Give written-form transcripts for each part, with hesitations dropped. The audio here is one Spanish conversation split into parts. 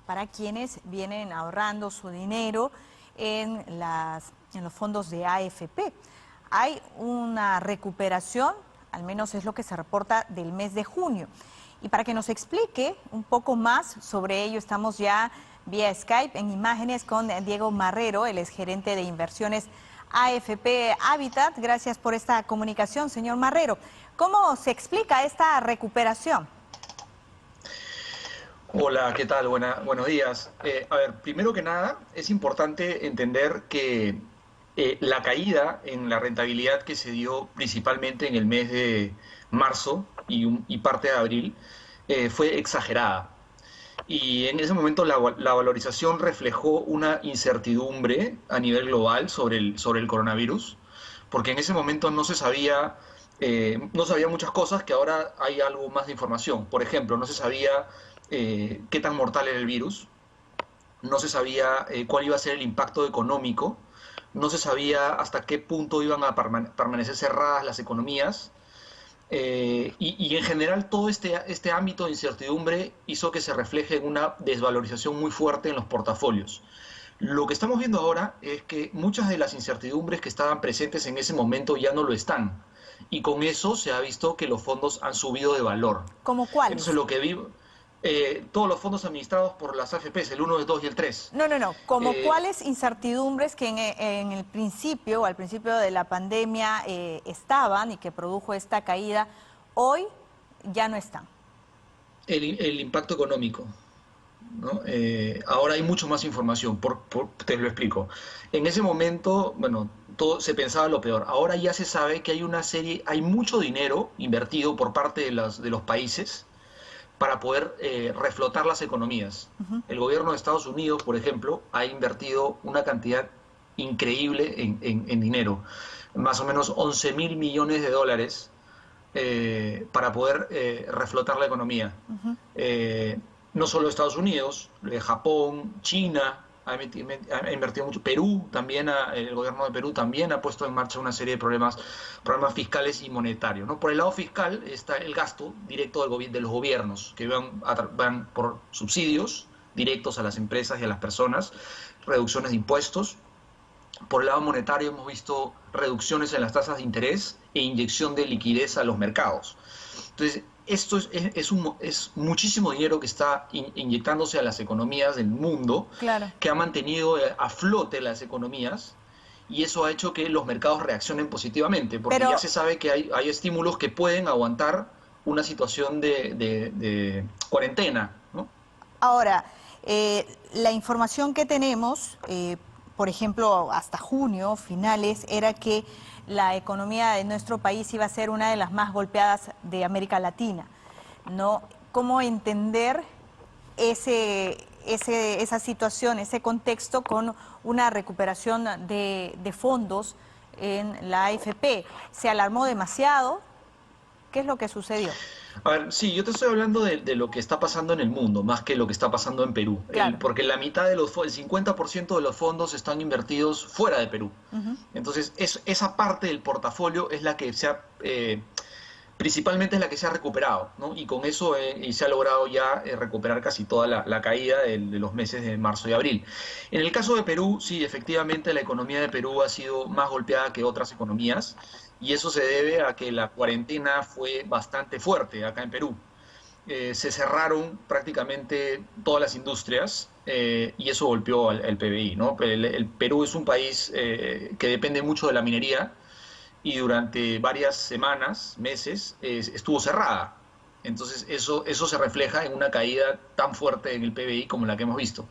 para quienes vienen ahorrando su dinero en los fondos de AFP. Hay una recuperación, al menos es lo que se reporta del mes de junio. Y para que nos explique un poco más sobre ello, estamos ya vía Skype en imágenes con Diego Marrero, el exgerente de inversiones AFP Habitat. Gracias por esta comunicación, señor Marrero. ¿Cómo se explica esta recuperación? Hola, ¿qué tal? Buenos días. A ver, primero que nada, es importante entender que la caída en la rentabilidad que se dio principalmente en el mes de marzo y parte de abril fue exagerada. Y en ese momento la valorización reflejó una incertidumbre a nivel global sobre el coronavirus, porque en ese momento no se sabía, no sabía muchas cosas que ahora hay algo más de información. Por ejemplo, no se sabía qué tan mortal era el virus, no se sabía cuál iba a ser el impacto económico, no se sabía hasta qué punto iban a permanecer cerradas las economías. Y en general todo este ámbito de incertidumbre hizo que se refleje en una desvalorización muy fuerte en los portafolios. Lo que estamos viendo ahora es que muchas de las incertidumbres que estaban presentes en ese momento ya no lo están. Y con eso se ha visto que los fondos han subido de valor. ¿Cómo cuáles? Entonces lo que vi, todos los fondos administrados por las AFPs, el 1, el 2 y el 3. No. ¿Como cuáles incertidumbres que en el principio, o al principio de la pandemia estaban y que produjo esta caída, hoy ya no están? El impacto económico, ¿no? Ahora hay mucho más información, te lo explico. En ese momento, bueno, todo se pensaba lo peor. Ahora ya se sabe que hay mucho dinero invertido por parte de los países para poder reflotar las economías. El gobierno de Estados Unidos, por ejemplo, ha invertido una cantidad increíble en dinero, más o menos 11.000 millones de dólares para poder reflotar la economía. No solo Estados Unidos, Japón, China ha invertido mucho. Perú también, el gobierno de Perú también ha puesto en marcha una serie de problemas fiscales y monetarios, ¿no? Por el lado fiscal está el gasto directo de los gobiernos, que van por subsidios directos a las empresas y a las personas, reducciones de impuestos. Por el lado monetario hemos visto reducciones en las tasas de interés e inyección de liquidez a los mercados. Entonces, esto es muchísimo dinero que está inyectándose a las economías del mundo, claro, que ha mantenido a flote las economías, y eso ha hecho que los mercados reaccionen positivamente, porque ya se sabe que hay estímulos que pueden aguantar una situación de cuarentena, ¿no? Ahora, la información que tenemos, por ejemplo, hasta junio, finales, era que la economía de nuestro país iba a ser una de las más golpeadas de América Latina, ¿no? ¿Cómo entender esa situación, ese contexto con una recuperación de fondos en la AFP? ¿Se alarmó demasiado? ¿Qué es lo que sucedió? A ver, sí, yo te estoy hablando de lo que está pasando en el mundo, más que lo que está pasando en Perú. Claro. Porque el 50% de los fondos están invertidos fuera de Perú. Entonces, esa parte del portafolio es la que principalmente es la que se ha recuperado, ¿no? Y con eso se ha logrado ya recuperar casi toda la caída de los meses de marzo y abril. En el caso de Perú, sí, efectivamente la economía de Perú ha sido más golpeada que otras economías, y eso se debe a que la cuarentena fue bastante fuerte acá en Perú. Se cerraron prácticamente todas las industrias y eso golpeó al PBI, ¿no? El Perú es un país que depende mucho de la minería, y durante varias semanas, meses, estuvo cerrada. Entonces eso se refleja en una caída tan fuerte en el PBI como la que hemos visto.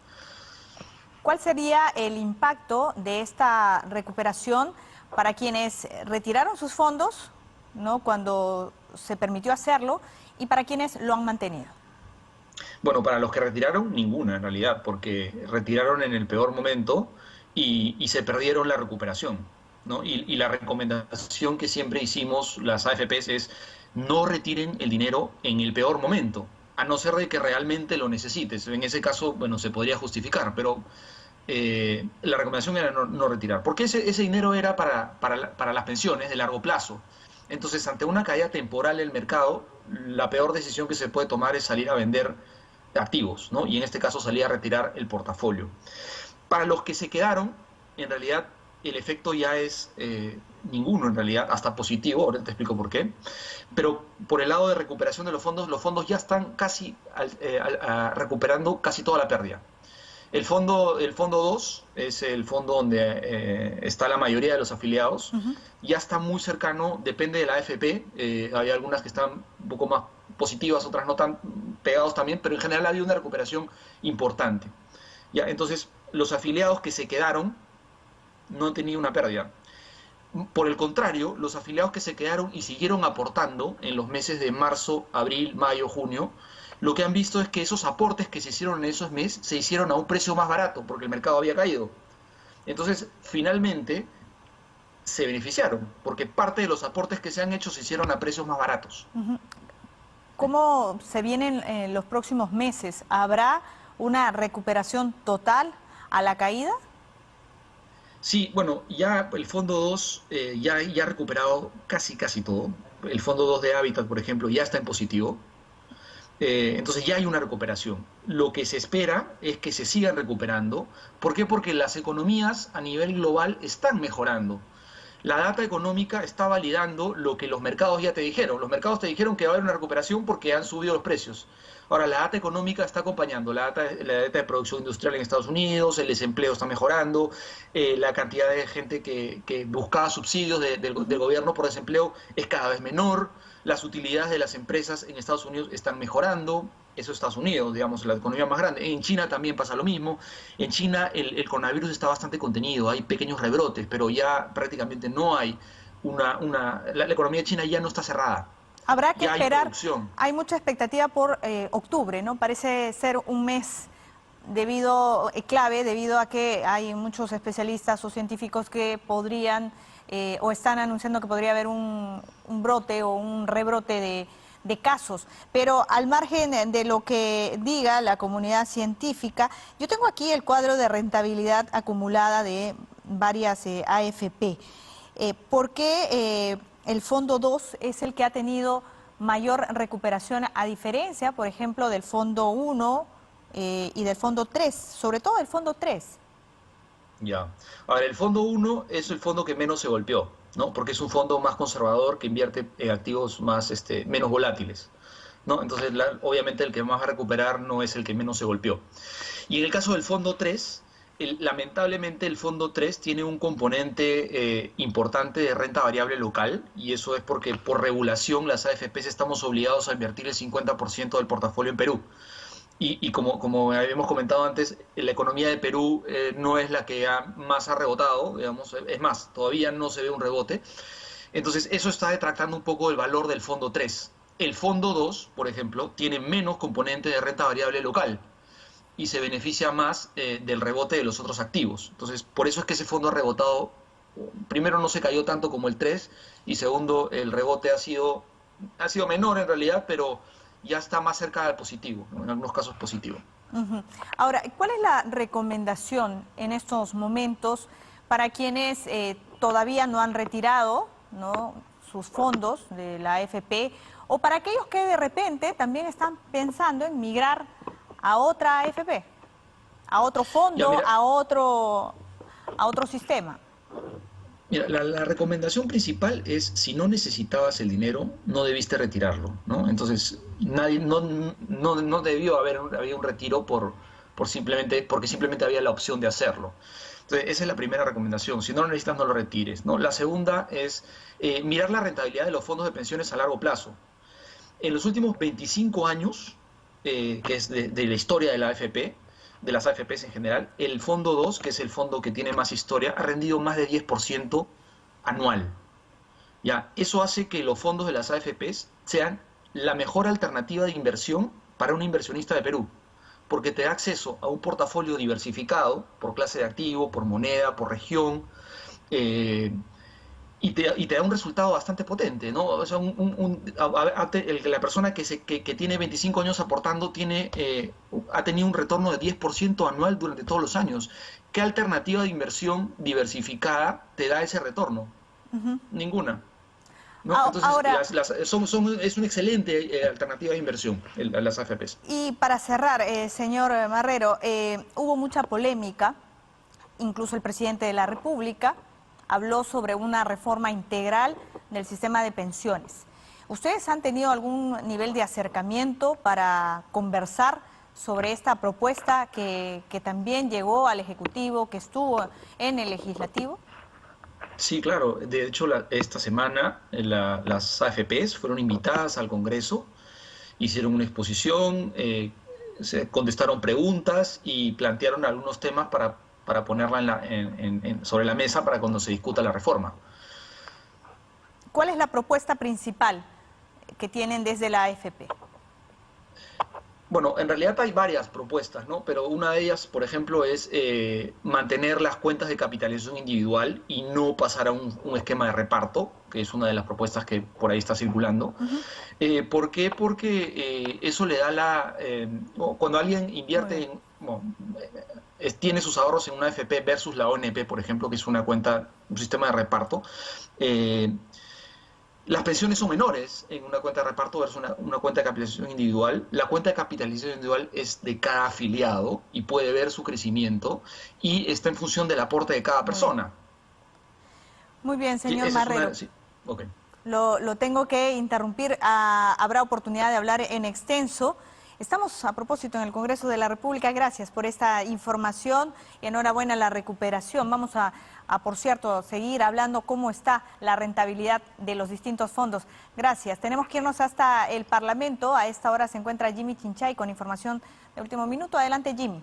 ¿Cuál sería el impacto de esta recuperación para quienes retiraron sus fondos, ¿no?, cuando se permitió hacerlo, y para quienes lo han mantenido? Bueno, para los que retiraron, ninguna en realidad, porque retiraron en el peor momento y se perdieron la recuperación, ¿no? Y la recomendación que siempre hicimos las AFPs es no retiren el dinero en el peor momento, a no ser de que realmente lo necesites. En ese caso, bueno, se podría justificar, pero la recomendación era no retirar, porque ese dinero era para las pensiones de largo plazo. Entonces, ante una caída temporal del mercado, la peor decisión que se puede tomar es salir a vender activos, ¿no? Y en este caso salía a retirar el portafolio. Para los que se quedaron, en realidad el efecto ya es ninguno, en realidad, hasta positivo, ahora te explico por qué. Pero por el lado de recuperación de los fondos ya están casi recuperando casi toda la pérdida. El fondo 2 es el fondo donde está la mayoría de los afiliados. Ya está muy cercano, depende de la AFP. Hay algunas que están un poco más positivas, otras no tan pegados también, pero en general ha habido una recuperación importante. Ya, entonces, los afiliados que se quedaron no han tenido una pérdida. Por el contrario, los afiliados que se quedaron y siguieron aportando en los meses de marzo, abril, mayo, junio, lo que han visto es que esos aportes que se hicieron en esos meses se hicieron a un precio más barato porque el mercado había caído. Entonces, finalmente, se beneficiaron porque parte de los aportes que se han hecho se hicieron a precios más baratos. ¿Cómo se vienen los próximos meses? ¿Habrá una recuperación total a la caída? Sí, bueno, ya el fondo 2 ya ha recuperado casi todo. El fondo 2 de Habitat, por ejemplo, ya está en positivo. Entonces ya hay una recuperación. Lo que se espera es que se sigan recuperando. ¿Por qué? Porque las economías a nivel global están mejorando. La data económica está validando lo que los mercados ya te dijeron. Los mercados te dijeron que va a haber una recuperación porque han subido los precios. Ahora, la data económica está acompañando, la data de producción industrial en Estados Unidos, el desempleo está mejorando, la cantidad de gente que buscaba subsidios del gobierno por desempleo es cada vez menor, las utilidades de las empresas en Estados Unidos están mejorando. Eso es Estados Unidos, digamos, la economía más grande. En China también pasa lo mismo. En China el coronavirus está bastante contenido, hay pequeños rebrotes, pero ya prácticamente no hay la economía de China ya no está cerrada. Habrá que Ya hay esperar. producción. Hay mucha expectativa por octubre, ¿no? Parece ser un mes clave debido a que hay muchos especialistas o científicos que podrían o están anunciando que podría haber un brote o un rebrote de casos. Pero al margen de lo que diga la comunidad científica, yo tengo aquí el cuadro de rentabilidad acumulada de varias AFP. ¿Por qué el fondo 2 es el que ha tenido mayor recuperación a diferencia, por ejemplo, del fondo 1 y del fondo 3, sobre todo el fondo 3? Ya. Ahora, el fondo 1 es el fondo que menos se golpeó, ¿no? Porque es un fondo más conservador que invierte en activos menos volátiles, ¿no? Entonces, obviamente el que más va a recuperar no es el que menos se golpeó. Y en el caso del fondo 3, lamentablemente el fondo 3 tiene un componente importante de renta variable local, y eso es porque por regulación las AFPs estamos obligados a invertir el 50% del portafolio en Perú. Y como habíamos comentado antes, la economía de Perú no es la que más ha rebotado, digamos, es más, todavía no se ve un rebote. Entonces eso está detractando un poco el valor del fondo 3. El fondo 2, por ejemplo, tiene menos componente de renta variable local y se beneficia más del rebote de los otros activos. Entonces, por eso es que ese fondo ha rebotado. Primero, no se cayó tanto como el 3, y segundo, el rebote ha sido menor en realidad, pero ya está más cerca del positivo, ¿no? En algunos casos positivo. Ahora, ¿cuál es la recomendación en estos momentos para quienes todavía no han retirado, ¿no?, sus fondos de la AFP, o para aquellos que de repente también están pensando en migrar a otra AFP, a otro fondo, Ya, mira, a otro sistema? Mira, la recomendación principal es, si no necesitabas el dinero, no debiste retirarlo, ¿no? Entonces, no debió haber un retiro porque simplemente había la opción de hacerlo. Entonces, esa es la primera recomendación. Si no lo necesitas, no lo retires, ¿no? La segunda es mirar la rentabilidad de los fondos de pensiones a largo plazo. En los últimos 25 años, que es de la historia de la AFP, de las AFPs en general, el fondo 2, que es el fondo que tiene más historia, ha rendido más de 10% anual. Ya, eso hace que los fondos de las AFPs sean la mejor alternativa de inversión para un inversionista de Perú, porque te da acceso a un portafolio diversificado por clase de activo, por moneda, por región, y te da un resultado bastante potente, ¿no? O sea, la persona que tiene 25 años aportando ha tenido un retorno de 10% anual durante todos los años. ¿Qué alternativa de inversión diversificada te da ese retorno? Ninguna. ¿no? Entonces, Ahora, es una excelente alternativa de inversión, las AFPs. y para cerrar, señor Marrero, hubo mucha polémica, incluso el presidente de la República habló sobre una reforma integral del sistema de pensiones. ¿Ustedes han tenido algún nivel de acercamiento para conversar sobre esta propuesta que también llegó al Ejecutivo, que estuvo en el Legislativo? Sí, claro. De hecho, esta semana las AFPs fueron invitadas al Congreso, hicieron una exposición, se contestaron preguntas y plantearon algunos temas para ponerla sobre la mesa para cuando se discuta la reforma. ¿Cuál es la propuesta principal que tienen desde la AFP? Bueno, en realidad hay varias propuestas, ¿no? Pero una de ellas, por ejemplo, es mantener las cuentas de capitalización individual y no pasar a un esquema de reparto, que es una de las propuestas que por ahí está circulando. ¿Por qué? Porque eso le da cuando alguien invierte tiene sus ahorros en una AFP versus la ONP, por ejemplo, que es un sistema de reparto, las pensiones son menores en una cuenta de reparto versus una cuenta de capitalización individual. La cuenta de capitalización individual es de cada afiliado y puede ver su crecimiento y está en función del aporte de cada persona. Muy bien, señor Marrero. Sí. Okay. Lo tengo que interrumpir. Habrá oportunidad de hablar en extenso. Estamos a propósito en el Congreso de la República. Gracias por esta información y enhorabuena la recuperación. Vamos por cierto, seguir hablando cómo está la rentabilidad de los distintos fondos. Gracias. Tenemos que irnos hasta el Parlamento. A esta hora se encuentra Jimmy Chinchay con información de último minuto. Adelante, Jimmy.